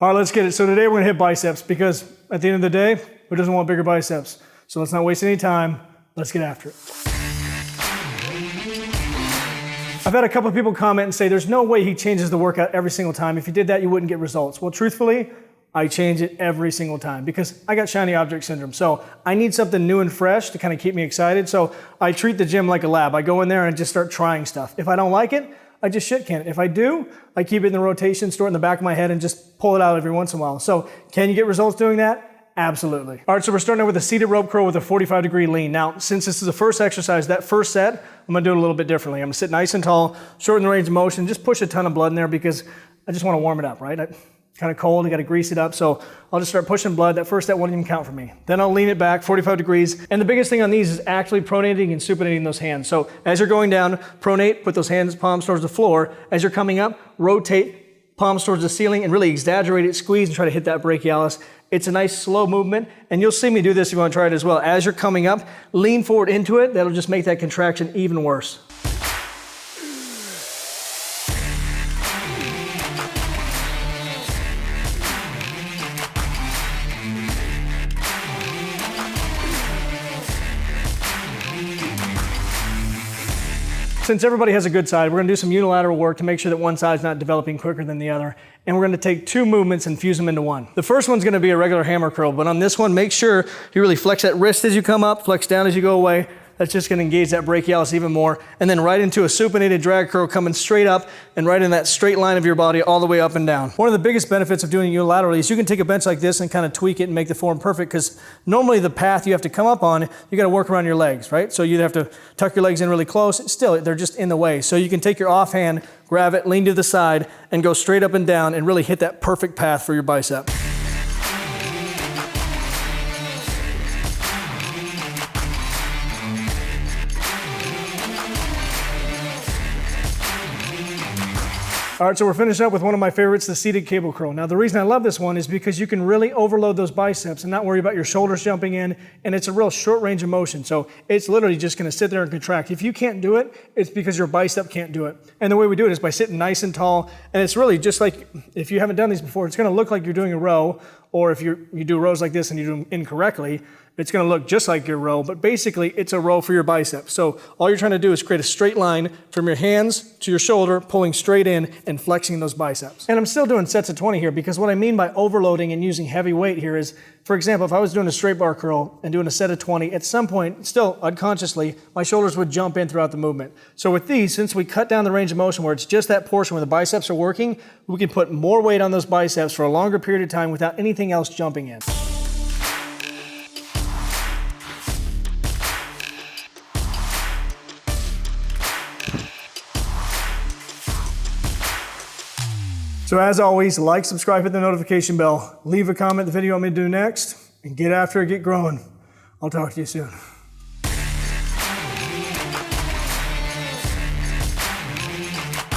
All right, let's get it. So today we're gonna hit biceps because at the end of the day, who doesn't want bigger biceps? So let's not waste any time. Let's get after it. I've had a couple of people comment and say there's no way he changes the workout every single time. If he did that, you wouldn't get results. Well, truthfully, I change it every single time because I got shiny object syndrome. So I need something new and fresh to kind of keep me excited. So I treat the gym like a lab. I go in there and just start trying stuff. If I don't like it, I just shit can it. If I do, I keep it in the rotation, store it in the back of my head and just pull it out every once in a while. So can you get results doing that? Absolutely. All right, so we're starting out with a seated rope curl with a 45-degree lean. Now, since this is the first exercise, that first set, I'm gonna do it a little bit differently. I'm gonna sit nice and tall, shorten the range of motion, just push a ton of blood in there because I just wanna warm it up, right? Kind of cold, I gotta grease it up, so I'll just start pushing blood. That first set won't even count for me. Then I'll lean it back 45 degrees, and the biggest thing on these is actually pronating and supinating those hands. So as you're going down, pronate, put those hands, palms towards the floor. As you're coming up, rotate, palms towards the ceiling, and really exaggerate it, squeeze, and try to hit that brachialis. It's a nice slow movement, and you'll see me do this if you want to try it as well. As you're coming up, lean forward into it. That'll just make that contraction even worse. Since everybody has a good side, we're gonna do some unilateral work to make sure that one side's not developing quicker than the other. And we're gonna take two movements and fuse them into one. The first one's gonna be a regular hammer curl, but on this one, make sure you really flex that wrist as you come up, flex down as you go away. That's just gonna engage that brachialis even more. And then right into a supinated drag curl coming straight up and right in that straight line of your body all the way up and down. One of the biggest benefits of doing it unilaterally is you can take a bench like this and kind of tweak it and make the form perfect, because normally the path you have to come up on, you gotta work around your legs, right? So you'd have to tuck your legs in really close. Still, they're just in the way. So you can take your offhand, grab it, lean to the side, and go straight up and down and really hit that perfect path for your bicep. All right, so we're finishing up with one of my favorites, the seated cable curl. Now, the reason I love this one is because you can really overload those biceps and not worry about your shoulders jumping in, and it's a real short range of motion. So it's literally just gonna sit there and contract. If you can't do it, it's because your bicep can't do it. And the way we do it is by sitting nice and tall, and it's really just like, if you haven't done these before, it's gonna look like you're doing a row, or if you do rows like this and you do them incorrectly, it's gonna look just like your row, but basically it's a row for your biceps. So all you're trying to do is create a straight line from your hands to your shoulder, pulling straight in and flexing those biceps. And I'm still doing sets of 20 here, because what I mean by overloading and using heavy weight here is, for example, if I was doing a straight bar curl and doing a set of 20, at some point, still unconsciously, my shoulders would jump in throughout the movement. So with these, since we cut down the range of motion where it's just that portion where the biceps are working, we can put more weight on those biceps for a longer period of time without anything else jumping in. So as always, like, subscribe, hit the notification bell, leave a comment the video you want me to do next, and get after it, get growing. I'll talk to you soon.